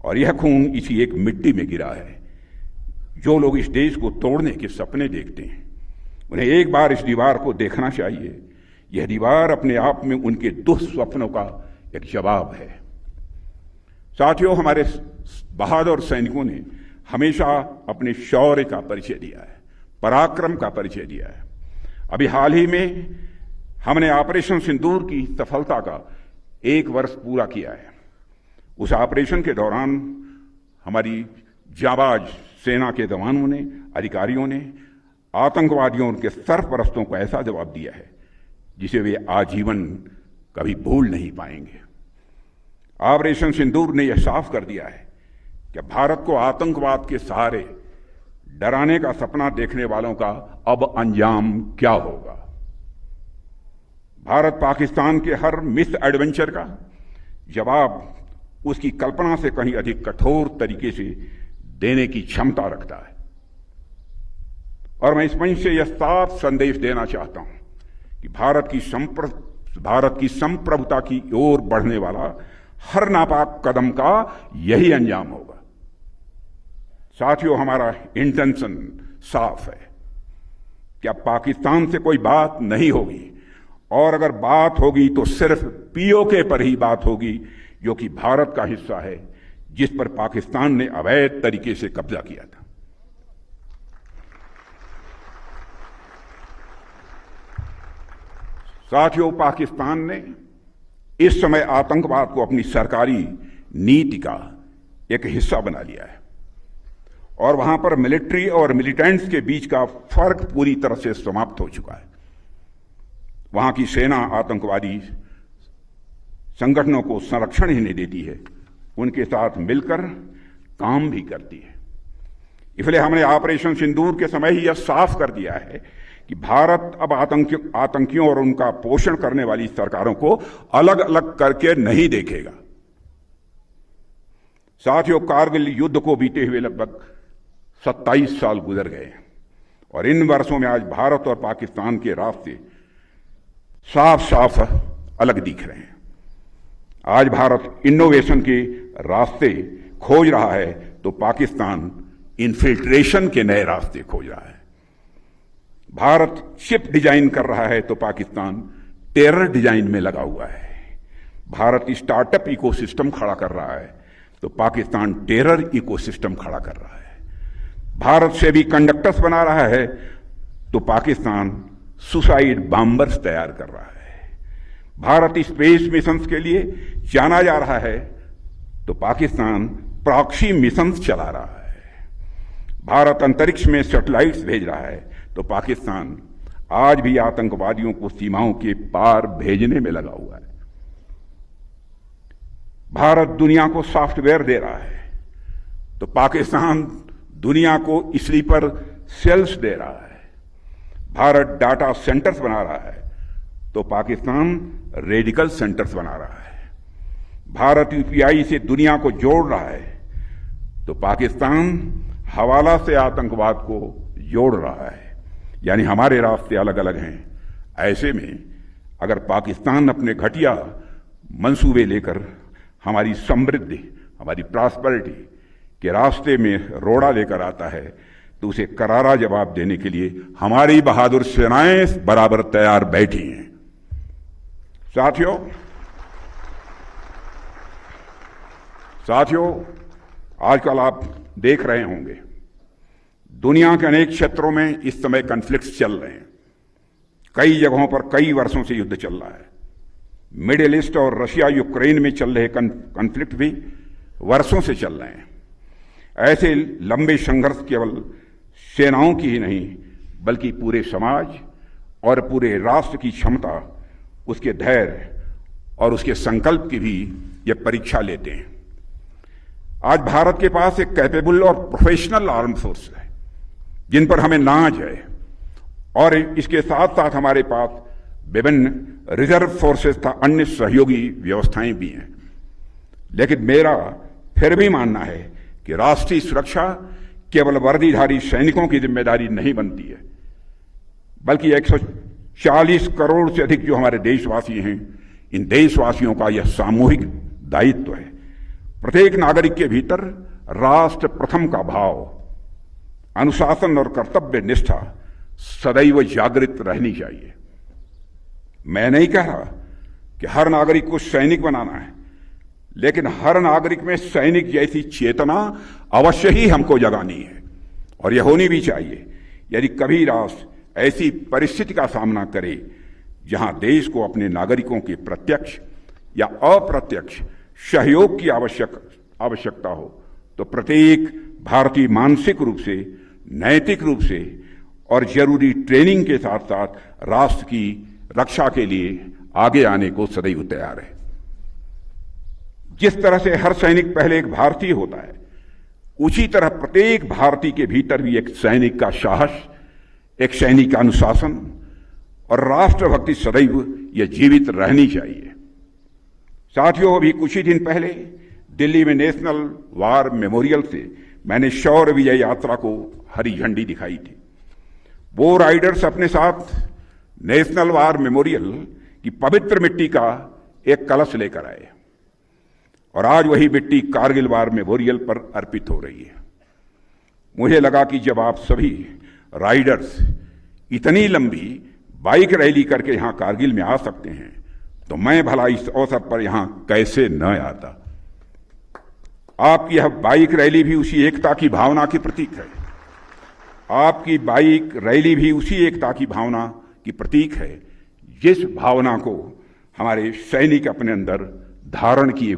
और यह खून इसी एक मिट्टी में गिरा है। जो लोग इस देश को तोड़ने के सपने देखते हैं, उन्हें एक बार इस दीवार को देखना चाहिए। यह दीवार अपने आप में उनके दुस्वप्नों का एक जवाब है। साथियों, हमारे बहादुर सैनिकों ने हमेशा अपने शौर्य का परिचय दिया है, पराक्रम का परिचय दिया है। अभी हाल ही में हमने ऑपरेशन सिंदूर की सफलता का 1 वर्ष पूरा किया है। उस ऑपरेशन के दौरान हमारी जाबाज सेना के जवानों ने, अधिकारियों ने आतंकवादियों के सरपरस्तों को ऐसा जवाब दिया है जिसे वे आजीवन कभी भूल नहीं पाएंगे। ऑपरेशन सिंदूर ने यह साफ कर दिया है कि भारत को आतंकवाद के सहारे डराने का सपना देखने वालों का अब अंजाम क्या होगा। भारत पाकिस्तान के हर मिस एडवेंचर का जवाब उसकी कल्पना से कहीं अधिक कठोर तरीके से देने की क्षमता रखता है। और मैं इस मंच से यह साफ संदेश देना चाहता हूं कि भारत की संप्रभुता की ओर बढ़ने वाला हर नापाक कदम का यही अंजाम होगा। साथियों, हमारा इंटेंशन साफ है कि अब पाकिस्तान से कोई बात नहीं होगी, और अगर बात होगी तो सिर्फ पीओके पर ही बात होगी, जो कि भारत का हिस्सा है, जिस पर पाकिस्तान ने अवैध तरीके से कब्जा किया था। साथियों, पाकिस्तान ने इस समय आतंकवाद को अपनी सरकारी नीति का एक हिस्सा बना लिया है, और वहां पर मिलिट्री और मिलिटेंट्स के बीच का फर्क पूरी तरह से समाप्त हो चुका है। वहां की सेना आतंकवादी संगठनों को संरक्षण ही नहीं देती है, उनके साथ मिलकर काम भी करती है। इसलिए हमने ऑपरेशन सिंदूर के समय ही यह साफ कर दिया है कि भारत अब आतंकियों और उनका पोषण करने वाली सरकारों को अलग अलग करके नहीं देखेगा। साथियों, कारगिल युद्ध को बीते हुए लगभग 27 साल गुजर गए, और इन वर्षों में आज भारत और पाकिस्तान के रास्ते साफ साफ अलग दिख रहे हैं। आज भारत इनोवेशन के रास्ते खोज रहा है तो पाकिस्तान इन्फिल्ट्रेशन के नए रास्ते खोज रहा है। भारत शिप डिजाइन कर रहा है तो पाकिस्तान टेरर डिजाइन में लगा हुआ है। भारत स्टार्टअप इकोसिस्टम खड़ा कर रहा है तो पाकिस्तान टेरर इकोसिस्टम खड़ा कर रहा है। भारत से भी कंडक्टर्स बना रहा है तो पाकिस्तान सुसाइड बॉम्बर्स तैयार कर रहा है। भारत स्पेस मिशंस के लिए जाना जा रहा है तो पाकिस्तान प्रॉक्सी मिशंस चला रहा है। भारत अंतरिक्ष में सैटेलाइट्स भेज रहा है तो पाकिस्तान आज भी आतंकवादियों को सीमाओं के पार भेजने में लगा हुआ है। भारत दुनिया को सॉफ्टवेयर दे रहा है तो पाकिस्तान दुनिया को स्लीपर सेल्स दे रहा है। भारत डाटा सेंटर्स बना रहा है तो पाकिस्तान रेडिकल सेंटर्स बना रहा है। भारत यूपीआई से दुनिया को जोड़ रहा है तो पाकिस्तान हवाला से आतंकवाद को जोड़ रहा है। यानी हमारे रास्ते अलग अलग हैं। ऐसे में अगर पाकिस्तान अपने घटिया मंसूबे लेकर हमारी समृद्धि, हमारी प्रॉस्पेरिटी के रास्ते में रोड़ा लेकर आता है तो उसे करारा जवाब देने के लिए हमारी बहादुर सेनाएं बराबर तैयार बैठी हैं। साथियों, आजकल आप देख रहे होंगे दुनिया के अनेक क्षेत्रों में इस समय कॉन्फ्लिक्ट्स चल रहे हैं। कई जगहों पर कई वर्षों से युद्ध चल रहा है। मिडिल ईस्ट और रशिया यूक्रेन में चल रहे कॉन्फ्लिक्ट भी वर्षों से चल रहे हैं। ऐसे लंबे संघर्ष केवल सेनाओं की ही नहीं बल्कि पूरे समाज और पूरे राष्ट्र की क्षमता, उसके धैर्य और उसके संकल्प की भी ये परीक्षा लेते हैं। आज भारत के पास एक कैपेबल और प्रोफेशनल आर्म फोर्स है जिन पर हमें नाज है, और इसके साथ साथ हमारे पास विभिन्न रिजर्व फोर्सेस का अन्य सहयोगी व्यवस्थाएं भी हैं। लेकिन मेरा फिर भी मानना है कि राष्ट्रीय सुरक्षा केवल वर्दीधारी सैनिकों की जिम्मेदारी नहीं बनती है, बल्कि 140 करोड़ से अधिक जो हमारे देशवासी हैं, इन देशवासियों का यह सामूहिक दायित्व है। प्रत्येक नागरिक के भीतर राष्ट्र प्रथम का भाव, अनुशासन और कर्तव्य निष्ठा सदैव जागृत रहनी चाहिए। मैं नहीं कह रहा कि हर नागरिक को सैनिक बनाना है, लेकिन हर नागरिक में सैनिक जैसी चेतना अवश्य ही हमको जगानी है और यह होनी भी चाहिए। यदि कभी राष्ट्र ऐसी परिस्थिति का सामना करे जहां देश को अपने नागरिकों के प्रत्यक्ष या अप्रत्यक्ष सहयोग की आवश्यकता हो, तो प्रत्येक भारतीय मानसिक रूप से, नैतिक रूप से और जरूरी ट्रेनिंग के साथ साथ राष्ट्र की रक्षा के लिए आगे आने को सदैव तैयार है। जिस तरह से हर सैनिक पहले एक भारतीय होता है, उसी तरह प्रत्येक भारतीय के भीतर भी एक सैनिक का साहस, एक सैनिक का अनुशासन और राष्ट्रभक्ति सदैव यह जीवित रहनी चाहिए। साथियों, अभी कुछ ही दिन पहले दिल्ली में नेशनल वार मेमोरियल से मैंने शौर्य विजय यात्रा को हरी झंडी दिखाई थी। वो राइडर्स अपने साथ नेशनल वार मेमोरियल की पवित्र मिट्टी का एक कलश लेकर आए और आज वही मिट्टी कारगिल वार मेमोरियल पर अर्पित हो रही है। मुझे लगा कि जब आप सभी राइडर्स इतनी लंबी बाइक रैली करके यहां कारगिल में आ सकते हैं, तो मैं भला इस अवसर पर यहां कैसे न आता। आपकी यह बाइक रैली भी उसी एकता की भावना की प्रतीक है। आपकी बाइक रैली भी उसी एकता की भावना की प्रतीक है जिस भावना को हमारे सैनिक अपने अंदर धारण किए